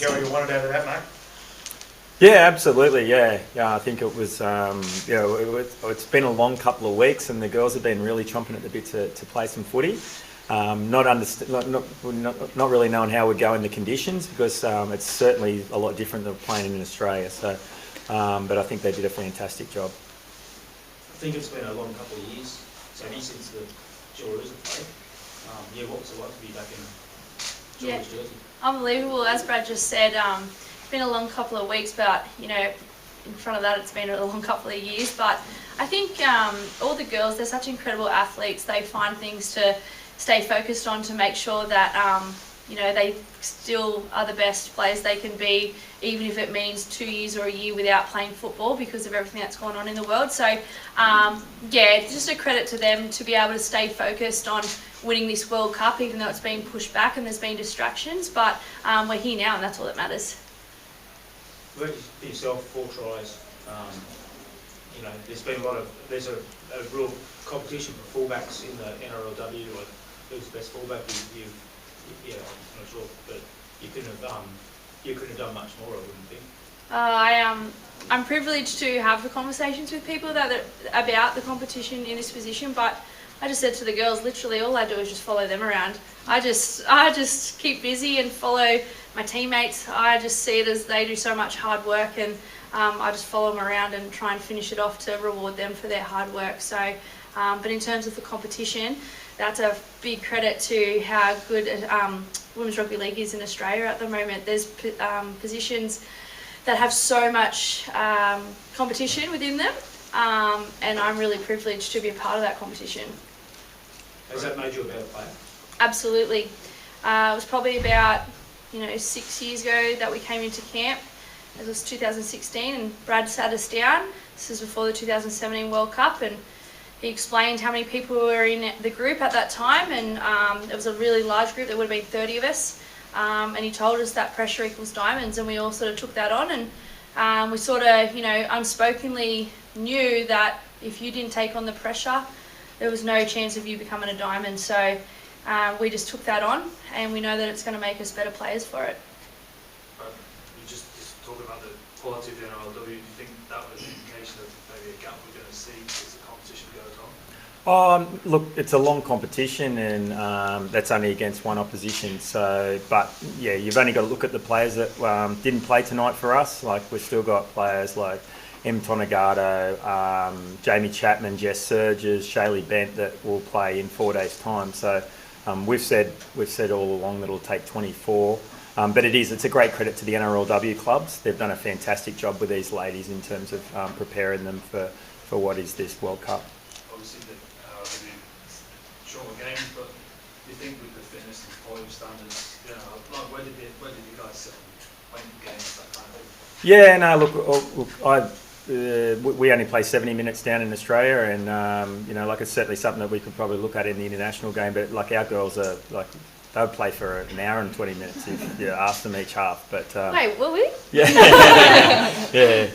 get what you wanted out of that, mate? Yeah, absolutely. Yeah. I think it was. It's been a long couple of weeks, and the girls have been really chomping at the bit to play some footy. Not really knowing how we'd go in the conditions, because it's certainly a lot different than playing in Australia. So, but I think they did a fantastic job. I think it's been a long couple of years, Sammy, since the Jillaroos have played. What was it like to be back in Jillaroos jersey? Unbelievable. As Brad just said, it's been a long couple of weeks, but in front of that it's been a long couple of years. But I think all the girls, they're such incredible athletes. They find things to stay focused on to make sure that they still are the best players they can be, even if it means 2 years or a year without playing football because of everything that's going on in the world. So just a credit to them to be able to stay focused on winning this World Cup, even though it's been pushed back and there's been distractions. But we're here now, and that's all that matters. For yourself, 4 tries. There's a real competition for fullbacks in the NRLW. Who's the best fullback? I'm not sure, but you couldn't have done much more, I wouldn't think. I'm privileged to have the conversations with people about the competition in this position, but I just said to the girls, literally all I do is just follow them around. I just keep busy and follow my teammates. I just see it as they do so much hard work, and I just follow them around and try and finish it off to reward them for their hard work. So, but in terms of the competition, that's a big credit to how good Women's Rugby League is in Australia at the moment. There's positions that have so much competition within them, and I'm really privileged to be a part of that competition. Has that made you a better player? Absolutely. It was probably about 6 years ago that we came into camp. It was 2016, and Brad sat us down. This is before the 2017 World Cup, and he explained how many people were in the group at that time, and it was a really large group. There would have been 30 of us, and he told us that pressure equals diamonds, and we all sort of took that on, and we sort of, unspokenly knew that if you didn't take on the pressure, there was no chance of you becoming a diamond. So we just took that on, and we know that it's going to make us better players for it. You just talking about the quality of the NRLW, do you think that was an indication of maybe a gap we're going to see as the competition goes on? Look, it's a long competition, and that's only against one opposition. So, but yeah, you've only got to look at the players that didn't play tonight for us. Like, we've still got players like M. Tonagato, Jamie Chapman, Jess Surges, Shaylee Bent that will play in 4 days' time. So we've said all along that it'll take 24. But it's a great credit to the NRLW clubs. They've done a fantastic job with these ladies in terms of preparing them for what is this World Cup. Obviously, maybe shorter games, but do you think with the fitness and quality standards, where did you guys sit on playing games, that kind of thing? Yeah, no, look, we only play 70 minutes down in Australia, and it's certainly something that we could probably look at in the international game. But like, our girls are like, they would play for an hour and 20 minutes if you asked them each half. But wait, will we? Yeah, yeah.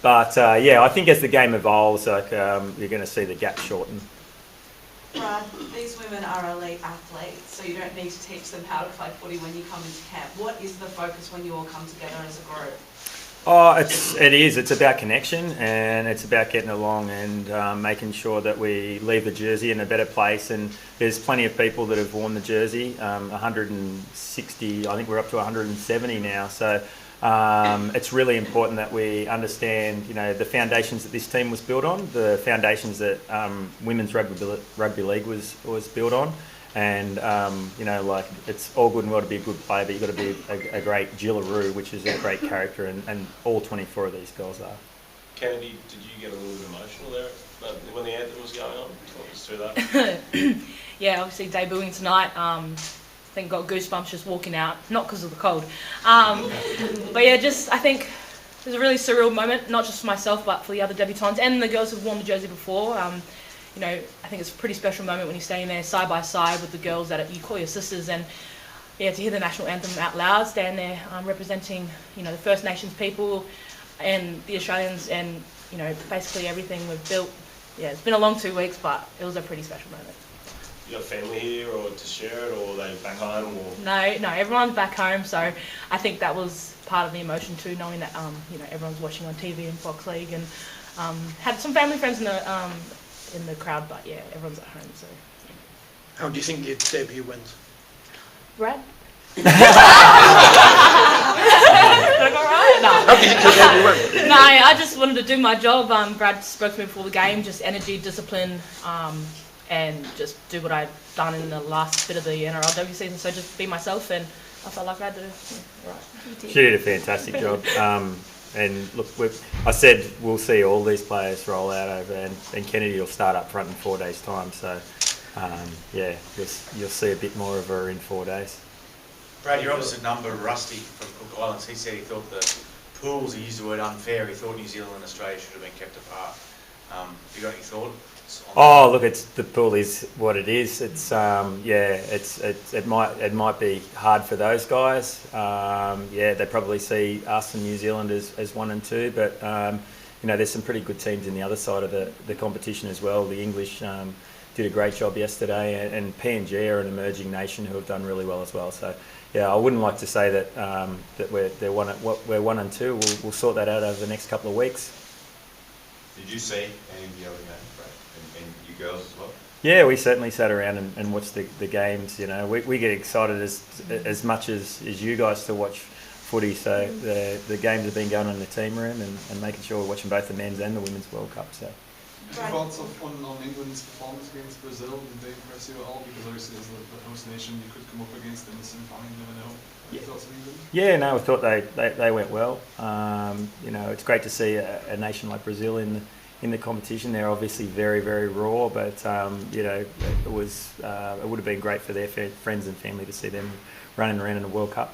I think as the game evolves, you're going to see the gap shorten. Brad, these women are elite athletes, so you don't need to teach them how to play footy when you come into camp. What is the focus when you all come together as a group? It is. It's about connection, and it's about getting along and making sure that we leave the jersey in a better place. And there's plenty of people that have worn the jersey, 160, I think we're up to 170 now. So it's really important that we understand, the foundations that this team was built on, the foundations that Women's Rugby League was built on. And, it's all good and well to be a good player, but you've got to be a great Jillaroos, which is a great character, and all 24 of these girls are. Kennedy, did you get a little bit emotional there when the anthem was going on? Talk us through that. Yeah, obviously debuting tonight. I think got goosebumps just walking out, not because of the cold. But yeah, I think it was a really surreal moment, not just for myself, but for the other debutants and the girls who've worn the jersey before. I think it's a pretty special moment when you're standing there side by side with the girls that you call your sisters, and to hear the national anthem out loud, stand there representing, the First Nations people and the Australians, and basically everything we've built. Yeah, it's been a long 2 weeks, but it was a pretty special moment. you got family here or to share it, or are they back home? Or No, everyone's back home, so I think that was part of the emotion too, knowing that everyone's watching on TV in Fox League, and had some family friends in the crowd, but yeah, everyone's at home. So. How do you think your debut went? Brad? How do you think your debut went? No, I just wanted to do my job. Brad spoke to me before the game, just energy, discipline, and just do what I'd done in the last bit of the NRLW season. So just be myself, and I felt like I did. Yeah, right. She did a fantastic job. And look, I said we'll see all these players roll out over, and Kennedy will start up front in 4 days' time. So, yeah, you'll see a bit more of her in 4 days. Brad, your opposite number, Rusty from Cook Islands, he said he thought the pools, he used the word unfair, he thought New Zealand and Australia should have been kept apart. Have you got any thoughts? Oh, look, the pool is what it is. It's it might be hard for those guys. Yeah, they probably see us and New Zealand as 1 and 2, but there's some pretty good teams in the other side of the competition as well. The English did a great job yesterday, and PNG are an emerging nation who have done really well as well. So, yeah, I wouldn't like to say that we're 1 and 2. We'll sort that out over the next couple of weeks. Did you see any of the other games, Brad? And you girls as well? Yeah, we certainly sat around and watched the games. We get excited as much as you guys to watch footy. So the games have been going on in the team room and making sure we're watching both the men's and the women's World Cup. So. Your thoughts on England's performance against Brazil? Did they impress you at all? Because obviously as the host nation, you could come up against them in the semi-final. You never know. Yeah. Thoughts on England? Yeah, no, I thought they went well. It's great to see a nation like Brazil in the competition. They're obviously very, very raw, but it would have been great for their friends and family to see them running around in the World Cup.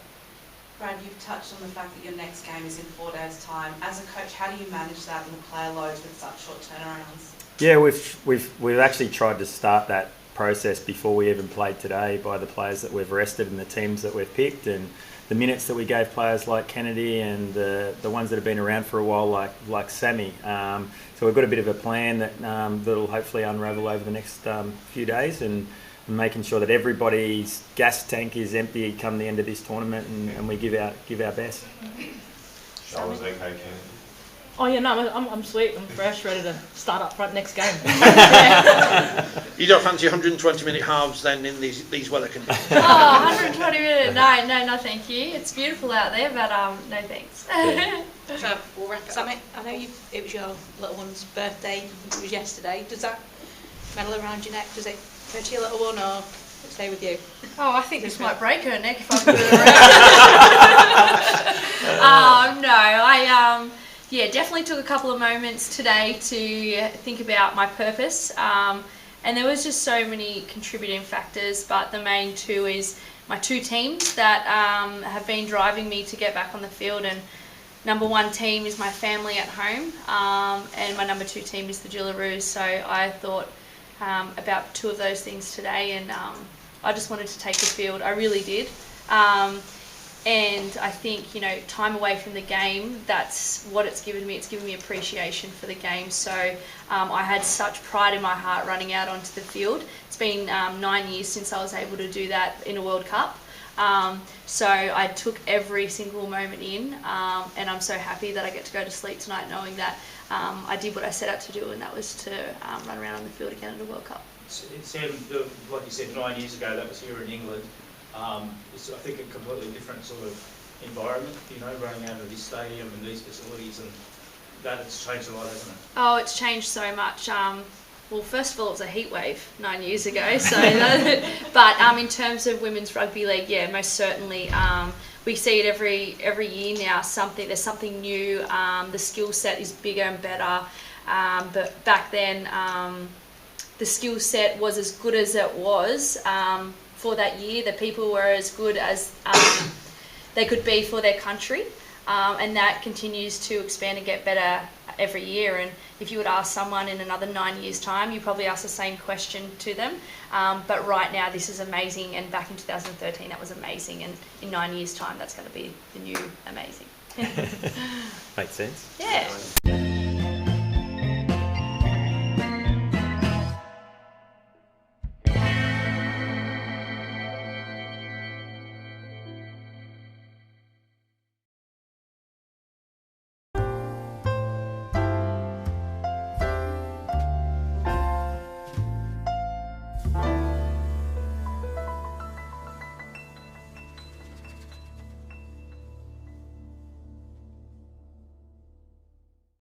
Brad, you've touched on the fact that your next game is in 4 days' time. As a coach, how do you manage that and the player loads with such short turnarounds? Yeah, we've actually tried to start that process before we even played today by the players that we've rested and the teams that we've picked, and the minutes that we gave players like Kennedy and the ones that have been around for a while like Sammy. So we've got a bit of a plan that'll hopefully unravel over the next few days, and making sure that everybody's gas tank is empty come the end of this tournament, and we give our best. Shoulders okay, Kennedy? Oh yeah, no, I'm sweet. I'm fresh, ready to start up front next game. You don't fancy 120-minute halves then in these weather conditions? Oh, 120 minutes? No, thank you. It's beautiful out there, but no thanks. So we'll wrap it up. Sammy, I know it was your little one's birthday. It was yesterday. Does that medal around your neck? Does it go to your little one, or stay with you? Oh, I think this might break her neck if I put it around. No, I definitely took a couple of moments today to think about my purpose. And there was just so many contributing factors, but the main two is my 2 teams that have been driving me to get back on the field. And number 1 team is my family at home, and my number 2 team is the Jillaroos. So I thought about 2 of those things today, and I just wanted to take the field. I really did. And I think, time away from the game, that's what it's given me. It's given me appreciation for the game. So I had such pride in my heart running out onto the field. It's been 9 years since I was able to do that in a World Cup. So I took every single moment in, and I'm so happy that I get to go to sleep tonight knowing that I did what I set out to do, and that was to run around on the field again at a World Cup. Sam, like you said, 9 years ago, that was here in England. It's, I think, a completely different sort of environment, running out of this stadium and these facilities, and that has changed a lot, hasn't it? Oh, it's changed so much. Well, first of all, it was a heat wave 9 years ago. So, but in terms of women's rugby league, yeah, most certainly, we see it every year now. There's something new. The skill set is bigger and better. But back then, the skill set was as good as it was. For that year, the people were as good as they could be for their country, and that continues to expand and get better every year. And if you would ask someone in another 9 years' time, you probably ask the same question to them. But right now, this is amazing, and back in 2013, that was amazing, and in 9 years' time, that's going to be the new amazing. Makes sense. Yeah.